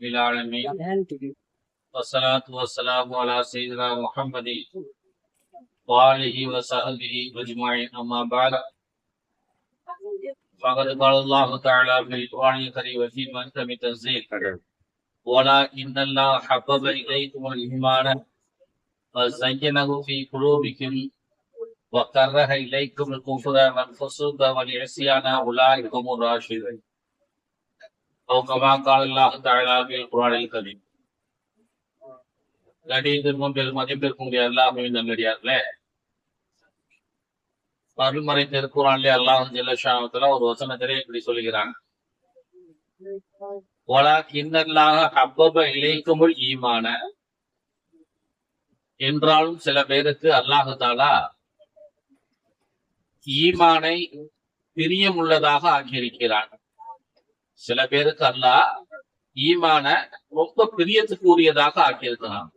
بالعالمين والصلاة والسلام على سيدنا محمد وآله وصحبه أجمعين أما بعد فقد قال الله تعالى في القرآن الكريم وفي محكم التنزيل ولكن الله حبب إليكم الإيمان وزينه في قلوبكم وكره إليكم الكفر والفسوق والعصيان أولئك هم الراشدون أو كما قال الله تعالى في القرآن الكريم. கடிதமும் பெருமதிப்பிற்கும் அல்லாஹ்வின் நல்லடியார்களே, அருள்மறை திருக்குறானிலே அல்லாஹ் ஜல்லஷானஹு ஒரு வசனத்திலே இப்படி சொல்கிறான், வலக்கின்னல்லாஹ ஹப்பப இலைக்குமுல் ஈமான. என்றாலும் சில பேருக்கு அல்லாஹ் தஆலா ஈமானை பிரியமுள்ளதாக ஆக்கியிருக்கிறான். சில பேருக்கு அல்லாஹ் ஈமான ரொம்ப பிரியத்துக்கு உரியதாக ஆக்கியிருக்கிறான்.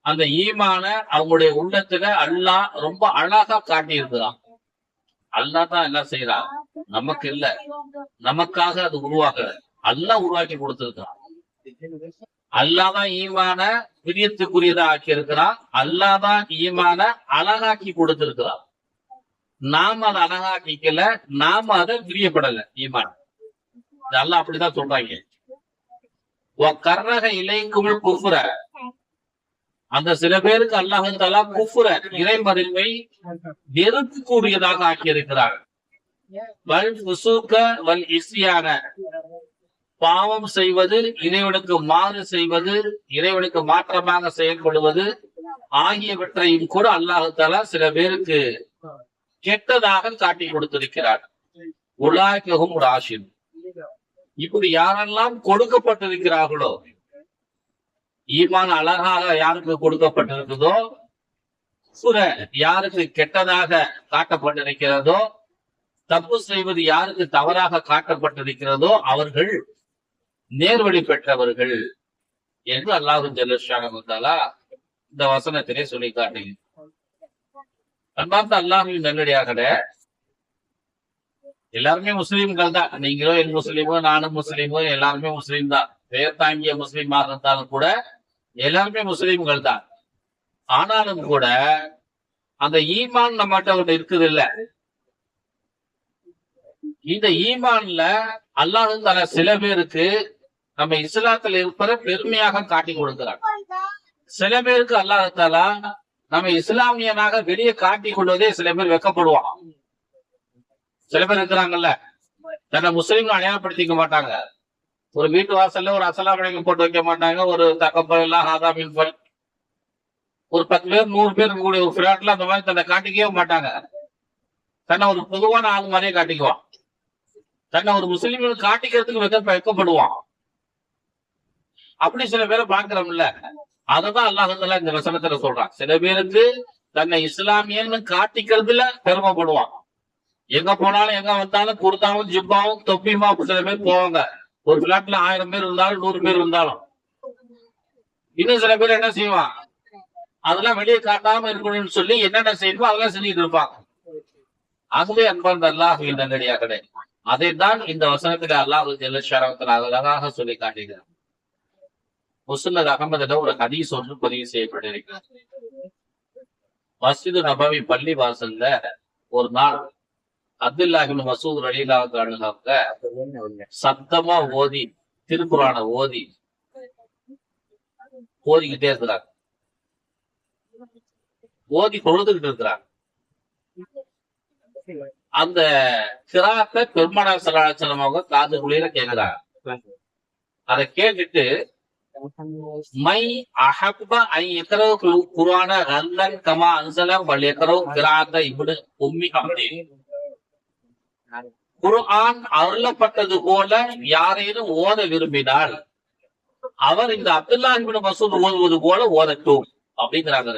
அந்த ஈமான அவங்களுடைய உள்ளத்துல அல்லாஹ் ரொம்ப அழகா காட்டியிருக்கிறான். அல்லாஹ் தான் எல்லாம் செய்யறான், நமக்கு இல்ல, நமக்காக அது உருவாக்கல, அல்லாஹ் உருவாக்கி கொடுத்திருக்கிறான். அல்லாஹ் தான் ஈமான பிரியத்துக்குரியதா ஆக்கி இருக்கிறான். அல்லாஹ் தான் ஈமான அழகாக்கி கொடுத்திருக்கிறான். நாம அதை அழகாக்கிக்கல, நாம அதை பிரியப்படல. ஈமான் அல்லாஹ் அப்படிதான் சொல்றாங்க. கர்ரக இலைக்குமிழ் குஃப்ர. அந்த சில பேருக்கு அல்லாஹ் தஆலா குஃப்ர இறைமறிவை வெறுக்கக்கூடியதாக ஆக்கியிருக்கிறார். வல் ஃபுசூக வல் இஸ்யான. பாவம் செய்வது, இறைவனுக்கு மாறு செய்வது, இறைவனுக்கு மாற்றமாக செயல்படுவது ஆகியவற்றையும் கூட அல்லாஹ் தஆலா சில பேருக்கு கெட்டதாக காட்டி கொடுத்திருக்கிறார். உலாய்கஹும் ராஷித். இப்படி யாரெல்லாம் கொடுக்கப்பட்டிருக்கிறார்களோ, ஈமான் அழகாக யாருக்கு கொடுக்கப்பட்டிருக்குதோ, யாருக்கு கெட்டதாக காட்டப்பட்டிருக்கிறதோ, தப்பு செய்வது யாருக்கு தவறாக காட்டப்பட்டிருக்கிறதோ அவர்கள் நேர்வழி பெற்றவர்கள் என்று அல்லாஹ் ஜல்லஷானஹு தஆலா இந்த வசனத்திலே சொல்லி காட்டுகிறார். அன்பார்ந்த அல்லாஹ்வின் நல்லடியார்களே, எல்லாருமே முஸ்லீம்கள் தான். நீங்களும் என் முஸ்லீமோ, நானும் முஸ்லீமோ, எல்லாருமே முஸ்லீம் தான். பெயர் தாங்கிய முஸ்லீமாக இருந்தாலும் கூட எல்லாருமே முஸ்லீம்கள் தான். ஆனாலும் கூட அந்த ஈமான் நம்மகிட்ட ஒண்ணு இருக்குது இல்ல. இந்த ஈமான்ல அல்லாஹ் தஆலா சில பேருக்கு நம்ம இஸ்லாத்துல இருப்பதை பெருமையாக காட்டி கொடுக்கிறார். சில பேருக்கு அல்லாஹ் தஆலா நம்ம இஸ்லாமியனாக வெளியே காட்டி கொள்வதே சில பேர் வெக்கப்படுவான். சில பேர் இருக்கிறாங்கல்ல, தன்னை முஸ்லீம்கள் அடையாளப்படுத்திக்க மாட்டாங்க. ஒரு வீட்டு வாசல்ல ஒரு அஸ்ஸலாமு அலைக்கும் போட்டு வைக்க மாட்டாங்க. ஒரு தகப்பல்லாம் ஹாதாமின் பல், ஒரு 10 பேர் 100 பேர் இருக்கக்கூடிய ஒரு பிளாட்ல அந்த மாதிரி தன்னை காட்டிக்கவே மாட்டாங்க. தன்னை ஒரு பொதுவான ஆள் மாதிரியே காட்டிக்குவான். தன்னை ஒரு முஸ்லீம்கள் காட்டிக்கிறதுக்கு வெக்கப்படுவான். அப்படி சில பேரை பாக்குறோம்ல. அததான் அல்லாஹ் தஆலா இந்த வசனத்துல சொல்றான். சில பேருக்கு தன்னை இஸ்லாமியன்னு காட்டிக்கிறதுல பெருமைப்படுவான். எங்க போனாலும் எங்க வந்தாலும் குர்தாவும் ஜிப்பாவும் தொப்பியுமா சில பேர் போவாங்க. ஒரு பிளாட்ல 1000 பேர் இருந்தாலும் 100 பேர் இருந்தாலும். இன்னும் சில பேர் என்ன செய்வான், அதெல்லாம் வெளியே காட்டாம இருக்கணும்னு சொல்லி என்னென்ன செய்யணுமோ அதெல்லாம் செஞ்சுட்டு இருப்பாங்க. ஆகவே அன்பார்ந்த அல்லாஹ்வின் நல்லடியார்களே, அதைத்தான் இந்த வசனத்துல அல்லாஹ் ஜல்லஷானஹு அழகாக சொல்லி காட்டுகிறார். முஸ்னத் அஹ்மதுல ஒரு ஹதீஸ் ஒன்று பதிவு செய்யப்பட்டிருக்கிறது. மஸ்ஜிது நபவி பள்ளி வாசல்ல ஒரு நாள் அப்துல்லாஹ் இப்னு மஸ்ஊத் ரலியல்லாஹு அன்ஹு சத்தமா ஓதி, திருக்குரான ஓதிக்கிட்டே இருக்கிறாங்க. ஓதி தொழுதுகிட்டு இருக்கிறாங்க. அந்த கிராத்தை பெருமானார் ஸல்லல்லாஹு அலைஹி வஸல்லம் அவங்க காது குளிர கேட்கிறாங்க. அதை கேட்டுட்டு மை அஹப்ப ஐ யக்ரவு குர்ஆன கல்லன் கமா அன்ஸல வல் யக்ரவு கிராத்த இப்னு உம்மி அப்தி. குர்ஆன் அருளப்பட்டது போல யாரேனும் ஓத விரும்பினால் அவர் இந்த அப்துல்லாஹ் இப்னு மஸ்ஊத் ஓதுவது போல ஓதட்டும் அப்படிங்கிறாங்க.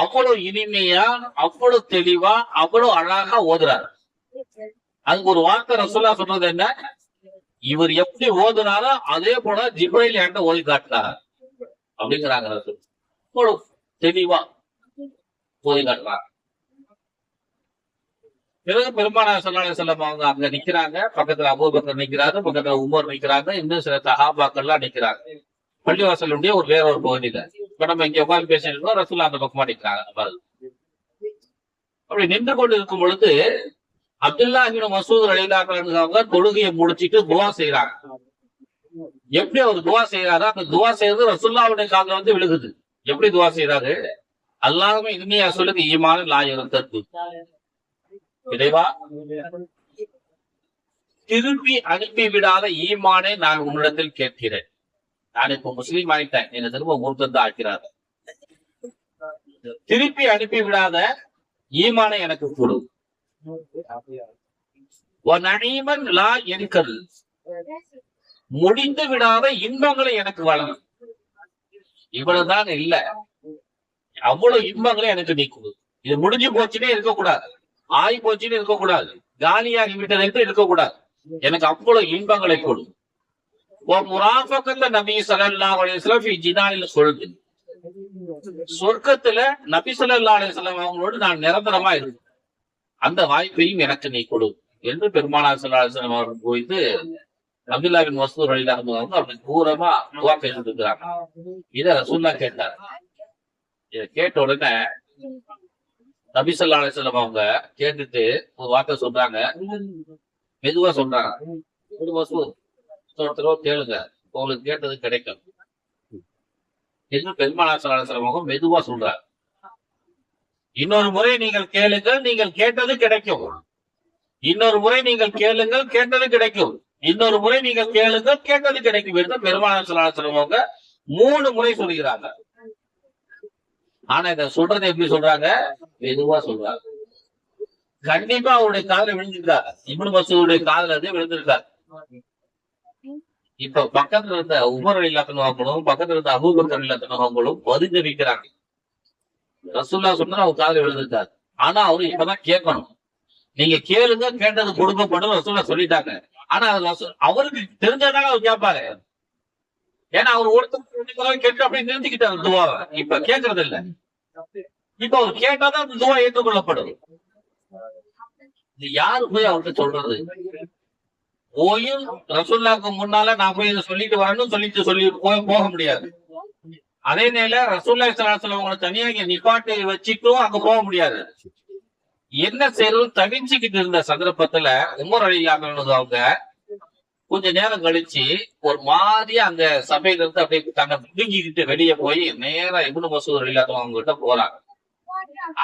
அவ்வளவு இனிமையா, அவ்வளவு தெளிவா, அவ்வளவு அழகா ஓதுறாரு. அதுக்கு ஒரு வார்த்தை ரசூலுல்லாஹ் சொல்றது என்ன, இவர் எப்படி ஓதுனாரோ அதே போல ஜிப்ரீல் என்கிட்ட ஓதி காட்டினார் அப்படிங்கிறாங்க. தெளிவா ஓதி காட்டுறாங்க. பிறகு பெருமானார் ஸல்லல்லாஹு அலைஹி வஸல்லம் அவங்க அங்க நிக்கிறாங்க. பக்கத்துல அபூபக்கர் நிக்கிறாரு, பக்கத்துல உமர் நிக்கிறாங்க, இன்னும் சில சஹாபாக்கள் எல்லாம் நிக்கிறாங்க. பள்ளிவாசலுடைய வேற ஒரு பகுதியில. இப்ப நம்ம இங்க உட்கார்ந்து பேசிட்டு இருக்கோம், ரசூலுல்லாஹ் அந்த பக்கமா நிக்கிறாங்க. அப்படி நின்று கொண்டு இருக்கும் பொழுது அப்துல்லாஹ் இப்னு மஸ்ஊத் ரலியல்லாஹு அன்ஹு அவங்க தொழுகையை முடிச்சிட்டு துஆ செய்யறாங்க. எப்படி அவர் துஆ செய்யறாரோ அந்த துஆ செய்யறது ரசூலுல்லாஹ்வுடைய காதுல வந்து விழுகுது. எப்படி துஆ செய்யறாரு? அல்லாஹ்வே இன்னிய சொல்லுக்கு ஈமான் லா யர்தத்து. இறைவா, திருப்பி அனுப்பி விடாத ஈமானை நான் உன்னிடத்தில் கேட்கிறேன். நான் இப்ப முஸ்லீம் ஆயிட்டேன், என்ன திரும்ப மூர்த்தத்தை ஆக்கிறார். திருப்பி அனுப்பி விடாத ஈமானை எனக்கு கொடு. முடிந்து விடாத இன்பங்களை எனக்கு வழங்கும். இவ்வளவுதான் இல்ல, அவ்வளவு இன்பங்களை எனக்கு நீ கொடு. இது முடிஞ்சு போச்சுன்னே இருக்கக்கூடாது, ஆகி போச்சுன்னு இருக்கக்கூடாது, காலியாகி விட்டதற்கு இருக்கக்கூடாது. எனக்கு அவ்வளவு இன்பங்களை கொடு. நபி ஸல்லல்லாஹு அலைஹி வஸல்லம் ஃபீ ஜினானில் சொல்லுது, சொர்க்கத்துல நபி ஸல்லல்லாஹு அலைஹி வஸல்லம் அவங்களோடு நான் நிரந்தரமா இருக்கேன், அந்த வாய்ப்பையும் எனக்கு நீ கொடு என்று பெருமானார் ஸல்லல்லாஹு அலைஹி வஸல்லம் அவர்கள் போயிட்டு அப்துல்லாஹ் பின் மஸ்ஊத் ரலியல்லாஹு அன்ஹு அவங்க அப்படி தூரமா துஆ கேட்டுட்டு இருக்காங்க. இத ரசூலுல்லாஹ் கேட்டார். இத கேட்ட உடனே நபி ஸல்லல்லாஹு அலைஹி வஸல்லம் அவங்க கேட்டுட்டு ஒரு வார்த்தை சொல்றாங்க, மெதுவா சொல்றாங்க, கேளுங்க, உங்களுக்கு கேட்டது கிடைக்கும் என்று பெருமானார் ஸல்லல்லாஹு அலைஹி வஸல்லம் மெதுவா சொல்றாங்க. இன்னொரு முறை நீங்கள் கேளுங்கள், நீங்கள் கேட்டது கிடைக்கும். இன்னொரு முறை நீங்கள் கேளுங்கள், கேட்டது கிடைக்கும். இன்னொரு முறை நீங்கள் கேளுங்கள், கேட்டது கிடைக்கும் என்று பெருமானார் ஸல்லல்லாஹு அலைஹி வஸல்லம் 3 முறை சொல்கிறாங்க. ஆனா இத சொல்றது எப்படி சொல்றாங்க? மெதுவா சொல்றாங்க. கண்டிப்பா அவருடைய காதுல விழுந்திருக்காரு, இப்னு மஸ்ஊதுடைய காதுல அது விழுந்திருக்காரு. இப்ப பக்கத்துல இருந்த உமர் ரலியல்லாஹு அன்ஹு அவங்களும் பக்கத்துல இருந்த அபூபக்கர் ரலியல்லாஹு அன்ஹு அவங்களும் பரிதவிக்கிறாங்க. ரசூலுல்லாஹ் சொன்னா அவர் காதுல விழுந்திருக்காரு. ஆனா அவரு இப்பதான் கேட்கணும். நீங்க கேளுங்க, கேட்டது கொடுக்கப்படும் ரசூலுல்லாஹ் சொல்லிட்டாங்க. ஆனா அவருக்கு தெரிஞ்சதால அவர் கேட்பாரு. ஏன்னா அவர் ஒருத்தர் கேட்டு அப்படி நிறுத்திக்கிட்டாரு துவாவை. இப்ப கேட்கறது இல்ல. இப்ப அவர் கேட்டாதான் அந்த துவா ஏற்றுக்கொள்ளப்படும். இது யாரு போய் அவர்கிட்ட சொல்றது? போயும் ரசூலுல்லாஹ்க்கு முன்னால நான் போய் இதை சொல்லிட்டு வரணும் சொல்லிட்டு போக முடியாது. அதே நேரம் ரசூலுல்லாஹி ஸல்லல்லாஹு அலைஹி வஸல்லம் அவங்களை தனியா இங்க நிப்பாட்டி வச்சுட்டும் அங்க போக முடியாது. என்ன செய்யறது தவிச்சுக்கிட்டு இருந்த சந்தர்ப்பத்துல உமர் ரலியல்லாஹு அன்ஹு அவங்க கொஞ்ச நேரம் கழிச்சு ஒரு மாதிரியா அந்த சபையில இருந்து அப்படியே தன்னை பிடுங்கிக்கிட்டு வெளியே போய் நேரா இப்னு மஸ்ஊத் ரலியல்லாஹு அன்ஹு அவங்க கிட்ட போறாங்க.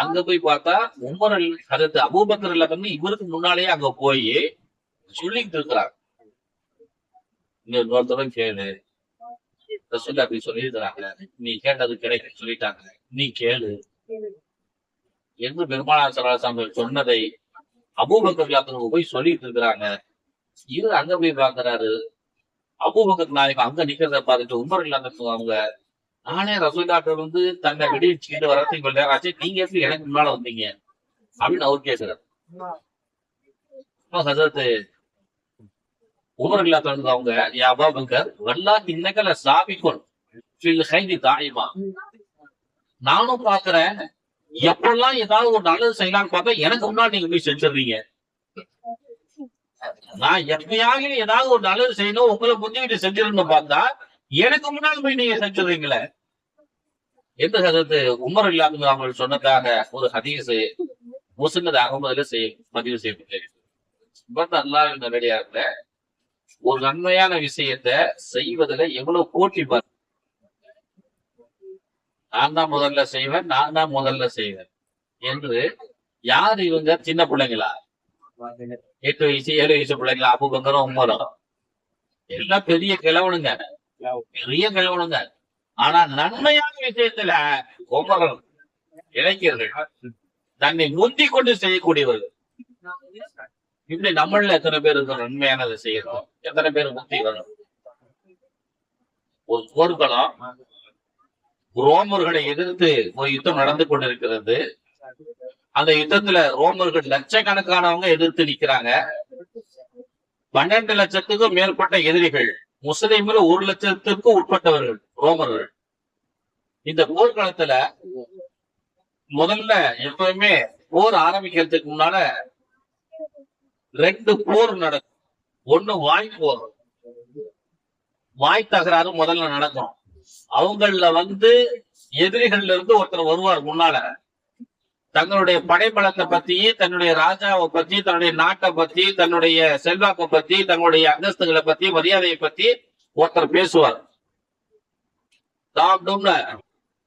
அங்க போய் பார்த்தா உமர் ஹஜ்ரத் அபூபக்கர் ரலியல்லாஹு அன்ஹு இவருக்கு முன்னாலேயே அங்க போய் சொல்லிட்டு இருக்கிறாங்க. இன்னொருத்தரும் கேளு, ரசூலுல்லாஹ் அப்படி சொல்லியிருக்கிறாங்க, நீ கேட்டது கிடைக்கும் சொல்லிட்டாங்க, நீ கேளு என்று பெருமானார் ஸல்லல்லாஹு அலைஹி வஸல்லம் சொன்னதை அபூபக்கர் ரலியல்லாஹு அன்ஹு போய் சொல்லிட்டு இருக்கிறாங்க. இது அங்க போய் பாக்குறாரு, அபூபக்கர் நாயகம் அங்க நிக்கிறத பார்த்துட்டு உமர் ரலியல்லாஹு அன்ஹு அவங்க, நானே ரசூலுல்லாஹ் வந்து தன்னை விடுவிச்சுக்கிட்டு வரது இவ்வளவு நேரம் ஆச்சு, நீங்க எப்படி எனக்கு முன்னால வந்தீங்க அப்படின்னு அவர் கேட்கிறார். ஹஜ்ரத் உமர் ரலியல்லாஹு அன்ஹு அவங்க, யா அபூபக்கர் வல்லாஹி இன்னக லஸாபிகுன் ஃபில் கைரி தாயிமா, நானும் பாக்குறேன் எப்பெல்லாம் ஏதாவது ஒரு நல்லது செய்யலாம்னு பார்த்தா எனக்கு முன்னாடி நீங்க போய் செஞ்சிடுறீங்க. நான் எப்பயாவது ஏதாவது ஒரு நல்லது செய்யணும் உங்களை புரிஞ்சுக்கிட்டு செஞ்சிடணும்னு பார்த்தா எனக்கு முன்னாடி போய் நீங்க செஞ்சிடுறீங்களே என்று ஹஜ்ரத் உமர் ரலியல்லாஹு அன்ஹு அவங்க சொன்னதாக ஒரு ஹதீஸ் முஸ்னத் அஹ்மதுல பதிவு செய்யப்பட்டது. அல்லாஹ்வின் நல்லடியார்களே, ஒரு நன்மையான விஷயத்தை செய்வதில் எவ்வளவு போட்டி பாரு. நான் தான் முதல்ல செய்வேன், நான் தான் முதல்ல செய்வேன் என்று யாரு இவங்க? சின்ன பிள்ளைங்களா? 8 வயசு 7 வயசு பிள்ளைங்களா? அபூபக்கரும் உமரும் எல்லாம் பெரிய கிழவனுங்க, பெரிய கிழவனுங்க. ஆனா நன்மையான விஷயத்துல உமரும் இளைஞர்கள் தன்னை முந்தி கொண்டு செய்யக்கூடியவர்கள். இப்படி நம்மள எத்தனை பேர் இருக்கோம் நன்மையானதை செய்யறோம்? எத்தனை பேர் முந்தி வரும்? ஒரு போர்க்களம், ரோமர்களை எதிர்த்து ஒரு யுத்தம் நடந்து கொண்டிருக்கிறது. அந்த யுத்தத்துல ரோமர்கள் லட்சக்கணக்கானவங்க எதிர்த்து நிக்கிறாங்க. 12 லட்சத்துக்கும் மேற்பட்ட எதிரிகள், முஸ்லிம்கள் 1 லட்சத்திற்கும் உட்பட்டவர்கள் ரோமர்கள். இந்த போர்க்களத்துல முதல்ல எப்பவுமே போர் ஆரம்பிக்கிறதுக்கு முன்னால 2 போர் நடக்கும். ஒண்ணு வாய் போர், வாய் தகராறு முதல்ல நடக்கும். அவங்கள எதிரிகள்ல இருந்து ஒருத்தர் வருவார் முன்னால, தங்களுடைய படைபலத்தை பத்தி, தன்னுடைய ராஜாவை பத்தி, தன்னுடைய நாட்டை பத்தி, தன்னுடைய செல்வாக்கை பத்தி, தன்னுடைய அந்தஸ்துகளை பத்தி, மரியாதையை பத்தி ஒருத்தர் பேசுவார்.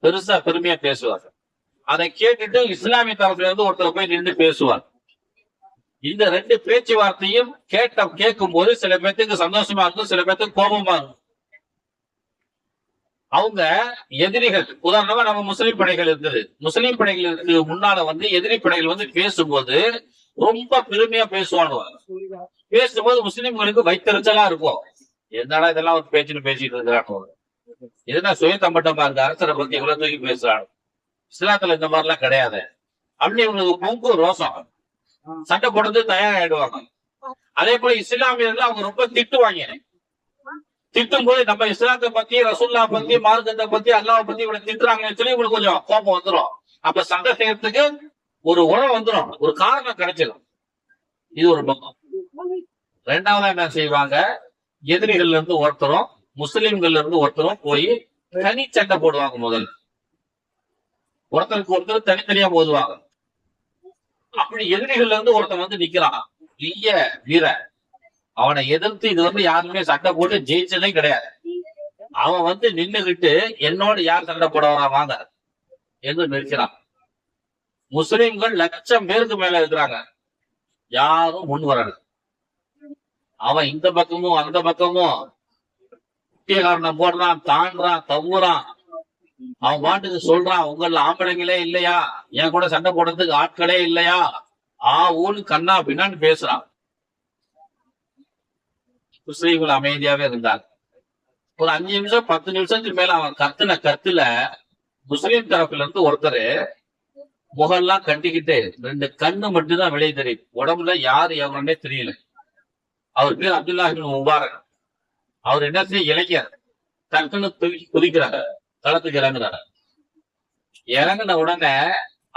பெருசா பெருமையா பேசுவார். அதை கேட்டுட்டு இஸ்லாமிய தரப்புல இருந்து ஒருத்தர் போய் நின்று பேசுவார். இந்த 2 பேச்சுவார்த்தையும் கேட்கும் போது சில பேர்த்துக்கு சந்தோஷமா இருக்கும், சில பேர்த்துக்கு கோபமா இருக்கும். அவங்க எதிரிகள், உதாரணமா நம்ம முஸ்லீம் படைகள் இருந்தது, முஸ்லீம் படைகளுக்கு முன்னால எதிரி படைகள் பேசும்போது ரொம்ப பெருமையா பேசுவாங்க. பேசும்போது முஸ்லீம்களுக்கு வைத்தறிச்சலா இருக்கும். என்னடா இதெல்லாம் ஒரு பேச்சுன்னு பேசிட்டு இருக்கிறாங்க, இதுதான் சுயத்தம்பட்டமா இருக்கு, அரசரை பத்தி இவ்வளவு தூக்கி பேசுறாங்க. இஸ்லாத்துல இந்த மாதிரி எல்லாம் கிடையாது அப்படின்னு இவங்களுக்கு பொங்கு ரோசம், சண்டை போடுறது தயாராயிடுவாங்க. அதே போல இஸ்லாமியர்கள் அவங்க ரொம்ப திட்டுவாங்க. திட்டும் போது நம்ம இஸ்லாத்தை பத்தி, ரசூல்லா பத்தி, மார்க்கத்தை பத்தி, அல்லாஹ் பத்தி இவங்களை திட்டுறாங்கன்னு சொல்லி இவங்களுக்கு கொஞ்சம் கோபம் வந்துடும். அப்ப சண்டை செய்யறதுக்கு ஒரு உணவு வந்துடும், ஒரு காரணம் கிடைச்சிடும். இது ஒரு பக்கம். 2வது என்ன செய்வாங்க, எதிரிகள்ல இருந்து ஒருத்தரும் முஸ்லிம்கள்ல இருந்து ஒருத்தரும் போய் தனி சண்டை போடுவாங்க. முதல்ல ஒருத்தருக்கு ஒருத்தர் தனித்தனியா போதுவாங்க. அப்படி எதிரிகள்ல இருந்து ஒருத்தன் நிக்கிறான், பெரிய வீர, அவனை எதிர்த்து இது யாருமே சண்டை போட்டு ஜெயிச்சதே கிடையாது. அவன் நின்னுகிட்டு என்னோட யார் சண்டை போட வரா வாங்க என்று நிற்கிறான். முஸ்லிம்கள் 1,00,000 பேருக்கு மேல இருக்கிறாங்க, யாரும் முன் வரல. அவன் இந்த பக்கமும் அந்த பக்கமும் காரணம் போடுறான், தாண்டான், தவுறான். அவன் பாட்டுக்கு சொல்றான், உங்கள ஆம்பளைங்களே இல்லையா, என் கூட சண்டை போடுறதுக்கு ஆட்களே இல்லையா, ஊன்னு கண்ணா பின்னான்னு பேசுறான். முஸ்லீம்கள் அமைதியாவே இருந்தாங்க. ஒரு 5 நிமிஷம் 10 நிமிஷத்துக்கு மேல அவன் கத்துல முஸ்லீம் தரப்புல இருந்து ஒருத்தர் முகெல்லாம் கட்டிக்கிட்டு 2 கண்ணு மட்டும்தான் வெளியே தெரியும், உடம்புல யாரு எவருன்னே தெரியல. அவர் பேர் அப்துல்லாஹ் இப்னு முபாரக். அவர் என்ன செய்ய இளைஞர், டக்குன்னு குதிக்கிறாரு, களத்துக்கு இறங்குறாரு. இறங்கின உடனே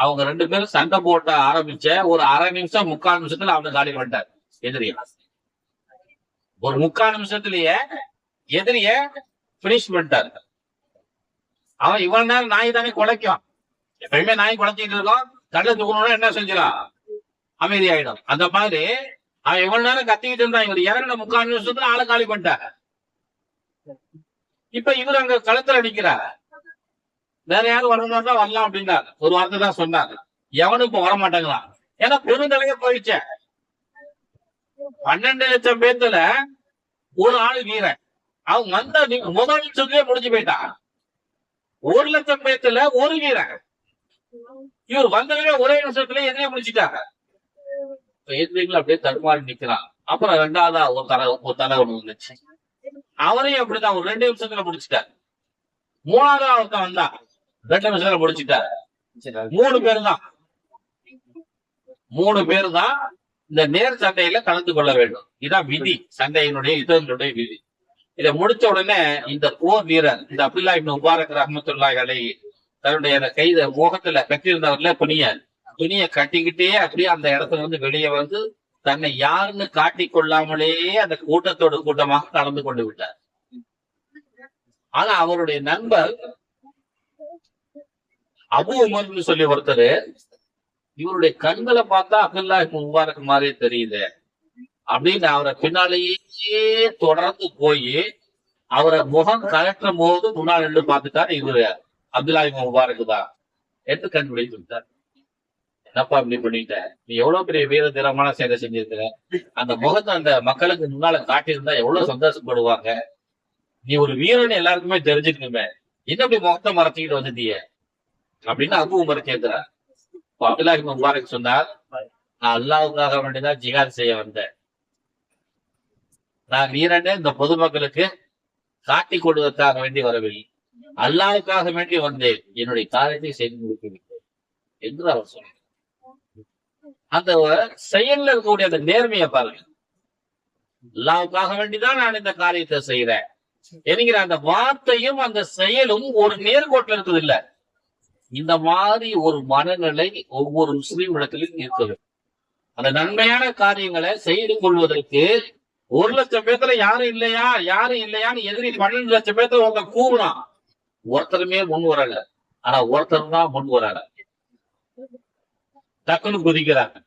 அவங்க 2 பேரும் சண்டை போட்ட ஆரம்பிச்ச ஒரு 1/2 நிமிஷம் 3/4 நிமிஷத்துல அவனை காலி பண்ணிட்டார் எதிரிய. ஒரு 3/4 நிமிஷத்துலயே எதிரிய பினிஷ் பண்ணிட்டாரு. அவன் இவ்வளவு நேரம் நாய் தானே குலைக்கும், எப்பயுமே நாய் குலைச்சிட்டு இருக்கோம், கல்ல தூக்கணும்னா என்ன செஞ்சிடும், அமைதி ஆயிடும். அந்த மாதிரி அவன் இவ்வளவு நேரம் கத்திக்கிட்டு இருந்தான், இவர் இறங்கின 3/4 நிமிஷத்துல ஆளை காலி பண்ணிட்டார். இப்ப இவர் அங்க களத்துல நிக்கிறார், வேற யாரும் வரணும்னா வரலாம் அப்படின்னாரு. ஒரு வார்த்தை தான் சொன்னார், எவனும் இப்ப வர மாட்டேங்கிறான். ஏன்னா பெருந்தலைய போயிடுச்ச. 12 லட்சம் பேர்த்துல ஒரு ஆளு வீரன், அவன் முதல் நிமிஷத்துலயே முடிஞ்சு போயிட்டான். 1 லட்சம் பேர்த்துல ஒரு வீரன், இவர் வந்தவங்க ஒரே நிமிஷத்துல எதிரே முடிச்சுட்டாங்க. எதிரிகள் அப்படியே தடுமாறி நிக்கிறான். அப்புறம் 2வதா ஒரு தலைவர் வந்துச்சு, அவரையும் அப்படிதான் ஒரு 2 நிமிஷத்துல முடிச்சுட்டார். 3வதா ஒருத்தன் வந்தா 2 நிமிஷத்துல முடிச்சுட்டார். 3 பேர் தான் இந்த நேர் சண்டையில கலந்து கொள்ள வேண்டும். இதான் விதி, சண்டையினுடைய இதனுடைய விதி. இதை முடிச்ச உடனே இந்த போர் வீரர், இந்த அப்துல்லாஹ் இப்னு முபாரக் ரஹ்மத்துல்லாஹி அலைஹி, தன்னுடைய கைத முகத்துல கட்டியிருந்தவர்ல துணியை கட்டிக்கிட்டே அப்படியே அந்த இடத்துல வெளியே தன்னை யாருன்னு காட்டிக் கொள்ளாமலே அந்த கூட்டத்தோடு கூட்டமாக நடந்து கொண்டு விட்டார். ஆனா அவருடைய நண்பர் அபு உமர்னு சொல்லி ஒருத்தர், இவருடைய கண்களை பார்த்தா அப்துல்லாஹ் இப்னு முபாரக் மாதிரியே தெரியுது அப்படின்னு அவரை பின்னாலேயே தொடர்ந்து போய் அவரை முகம் கலற்றும் போது முன்னாள் நின்று பார்த்துட்டாரு, இவரு அப்துல்லாஹ் இப்னு முபாரக் தான் என்று கண்டுபிடித்து விட்டார். என்னப்பா இப்படி பண்ணிட்ட, நீ எவ்வளவு பெரிய வீர தீரமான சேவை செஞ்சிருக்கிற, அந்த முகத்தை அந்த மக்களுக்கு முன்னால காட்டியிருந்தா எவ்வளவு சந்தோஷப்படுவாங்க, நீ ஒரு வீரன் எல்லாருக்குமே தெரிஞ்சுக்கணுமே, என்ன இப்படி முகத்தை மறைச்சிக்கிட்டு வந்துட்டிய அப்படின்னு அபு உமர் கேட்கிறார். அப்துல்லாஹ் இப்னு முபாரக் சொன்னார், நான் அல்லாஹ்வுக்காக வேண்டிதான் ஜிஹாத் செய்ய வந்தேன், நான் வீரனே இந்த பொதுமக்களுக்கு காட்டி கொடுவதற்காக வேண்டி வரவில்லை, அல்லாஹ்வுக்காக வேண்டி வந்தேன், என்னுடைய காரியத்தை செய்து முடிக்கவில்லை என்று அவர் சொன்னார். அந்த செயல்ல இருக்கக்கூடிய அந்த நேர்மையை பாருங்க, அல்லாஹ்வுக்காக வேண்டிதான் நான் இந்த காரியத்தை செய்யறேன் என்கிற அந்த வார்த்தையும் அந்த செயலும் ஒரு நேர்கோட்டில் இருக்குது இல்ல. இந்த மாதிரி ஒரு மனநிலை ஒவ்வொரு முஸ்லீம் இடத்திலும் இருக்குது. அந்த நன்மையான காரியங்களை செய்து கொள்வதற்கு 1,00,000 பேத்துல யாரும் இல்லையான்னு எதிரி 12 லட்சம் பேத்துல ஒருத்தர் கூவுறான். ஒருத்தருமே முன் வரல. ஆனா ஒருத்தர் தான் முன் வரல. டக்குன்னு குதிக்கிறாங்க.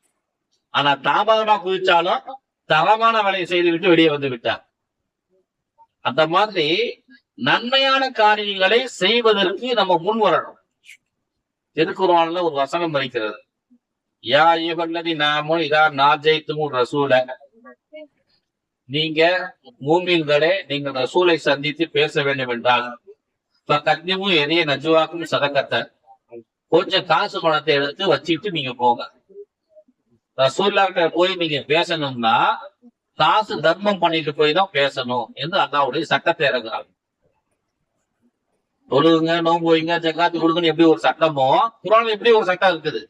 ஆனா தாமதமா குதிச்சாலும் தரமான வேலையை செய்து விட்டு வெளியே வந்து விட்டார். அந்த மாதிரி நன்மையான காரியங்களை செய்வதற்கு நம்ம முன் வரணும். திருக்குர்ஆன்ல ஒரு வசனம் இருக்கிறது. யா அய்யுஹல்லதீனாமு இதா நாஜைத்துமு ரசூல, நீங்க மூமின்களே, நீங்கள் ரசூலை சந்தித்து பேச வேண்டும் என்றால் ஃபகத்திமு எரிய நஜ்வாக்கும் சதகத்த, கொஞ்சம் காசு பணத்தை எடுத்து வச்சுட்டு நீங்க போங்க. ரசூலுல்லாஹ்கிட்ட போய் நீங்க பேசணும்னா காசு தர்மம் பண்ணிட்டு போய் தான் பேசணும் என்று அல்லாஹ்வுடைய சட்டத்தை இறங்குறாங்க. தொழுகுங்க, நோன்பு வைங்க, ஜகாத்து கொடுங்கன்னு எப்படி ஒரு சட்டமோ குர்ஆன்ல எப்படி ஒரு சட்டம் இருக்குது.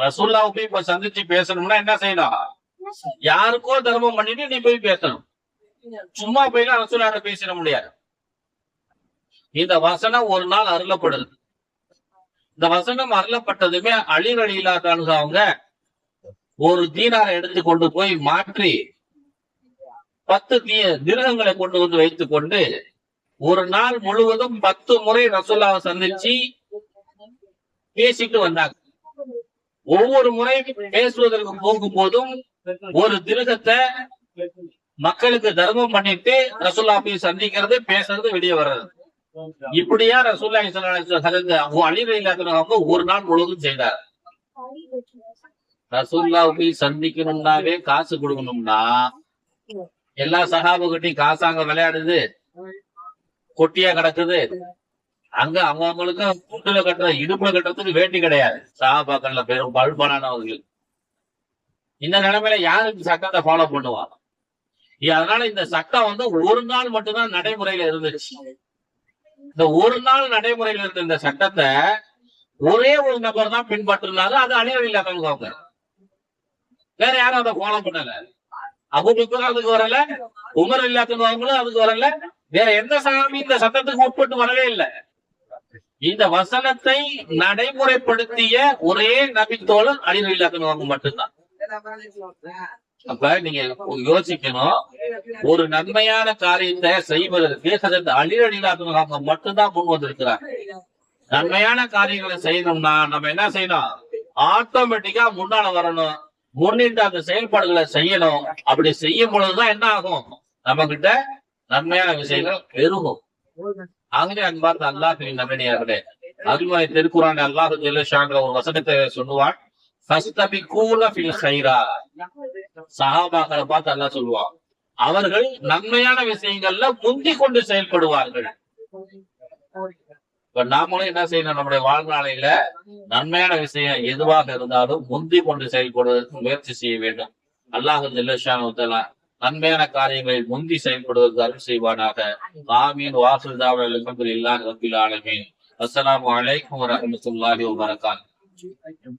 ரசூலுல்லாஹ் போய் இப்ப சந்திச்சு பேசணும்னா என்ன செய்யணும்? யாருக்கோ தர்மம் பண்ணிட்டு நீ போய் பேசணும். சும்மா போய்லாம் ரசூலுல்லாஹ்ட்ட பேசிட முடியாது. இந்த வசனம் ஒரு நாள் அருளப்படுது. இந்த வசனம் அருளப்பட்டதுமே அலி ரலியல்லாஹு அன்ஹு அவங்க ஒரு தீனாரை எடுத்து கொண்டு போய் மாற்றி 10 திரகங்களை கொண்டு வந்து வைத்துக் கொண்டு ஒரு நாள் முழுவதும் 10 முறை ரசூலுல்லாஹ்வை சந்திச்சு பேசிட்டு வந்தாங்க. ஒவ்வொரு முறை பேசுவதற்கு போகும்போதும் ஒரு திரகத்தை மக்களுக்கு தர்மம் பண்ணிட்டு ரசூலுல்லாஹ் போய் சந்திக்கிறது, பேசுறது, வெளியே வர்றது. இப்படியா ரசூலுல்லாஹி ஸல்லல்லாஹு அலைஹி வஸல்லம் அலி ரலியல்லாஹு அன்ஹு அவங்க ஒரு நாள் முழுவதும் செய்தார். ரசூலுல்லாஹ் போய் சந்திக்கணும்னாவே காசு கொடுக்கணும்னா எல்லா சஹாபாக்கிட்டையும் காசாங்க விளையாடுது, கொட்டியா கிடக்குது. அங்க அவங்களுக்கு முட்டுல கட்டுற, இடுப்புல கட்டுறதுக்கு வேட்டி கிடையாது. சஹாபாக்கள்ல பெரும் பல்பானவர்கள். இந்த நிலைமையில யாருக்கு சட்டத்தை ஃபாலோ பண்ணுவாங்க? அதனால இந்த சட்டம் வந்து ஒரு நாள் மட்டும்தான் நடைமுறையில இருந்துச்சு. இந்த ஒரு நாள் நடைமுறையில இருந்த இந்த சட்டத்தை ஒரே ஒரு நபர் தான் பின்பற்றினாரு. அது அலி ரலியல்லாஹு அன்ஹு. வேற யாரும் அதை ஃபாலோ பண்ணல. அபூபக்கர் அதுக்கு வரல, உமர் ரலியல்லாஹு அன்ஹு அதுக்கு வரல, வேற எந்த சஹாபி இந்த சட்டத்துக்கு உட்பட்டு வரவே இல்லை. இந்த வசனத்தை நடைமுறைப்படுத்திய ஒரே நபித்தோழர் அலி ரலியல்லாஹு அன்ஹு மட்டும்தான். அப்ப நீங்க யோசிக்கணும், ஒரு நன்மையான காரியத்தை செய்வதற்கு அலி ரலியல்லாஹு அன்ஹு மட்டும்தான் முன் வந்திருக்கிறார். நன்மையான காரியங்களை செய்யணும்னா நம்ம என்ன செய்யணும்? ஆட்டோமேட்டிக்கா முன்னால வரணும், முன்னிட்டு அந்த செயல்பாடுகளை செய்யணும். அப்படி செய்யும் பொழுதுதான் என்ன ஆகும்? நம்ம கிட்ட நன்மையான விஷயங்கள் பெருகும். ஆகவே அன்பார்ந்த அல்லாஹ்வின் நல்லடியார்களே, அருள்மறை திருக்குர்ஆன் அல்லாஹ் ஜல்ல ஷானஹு ஒரு வசனத்தை சொல்லுவான், ஃபஸ்தபிகூன ஃபில் கைராத். சஹாபாக்களை பார்த்து அல்லாஹ் சொல்லுவான், அவர்கள் நன்மையான விஷயங்கள்ல முந்தி கொண்டு செயல்படுவார்கள். இப்ப நாமளும் என்ன செய்யணும்? நம்முடைய வாழ்நாளையில நன்மையான விஷயம் எதுவாக இருந்தாலும் முந்தி கொண்டு செயல்படுவதற்கு முயற்சி செய்ய வேண்டும். அல்லாஹ் ஜல்ல ஷானஹு தஆலா நன்மையான காரியங்களில் முந்தி செயல்படுவதற்கு அருள் செய்வானாக. ஆமீன். வாஹிரு தஅவானா அல்ஹம்துலில்லாஹி ரப்பில் ஆலமீன். அஸ்ஸலாமு அலைக்கும் வரஹ்மத்துல்லாஹி வபரகாத்துஹு.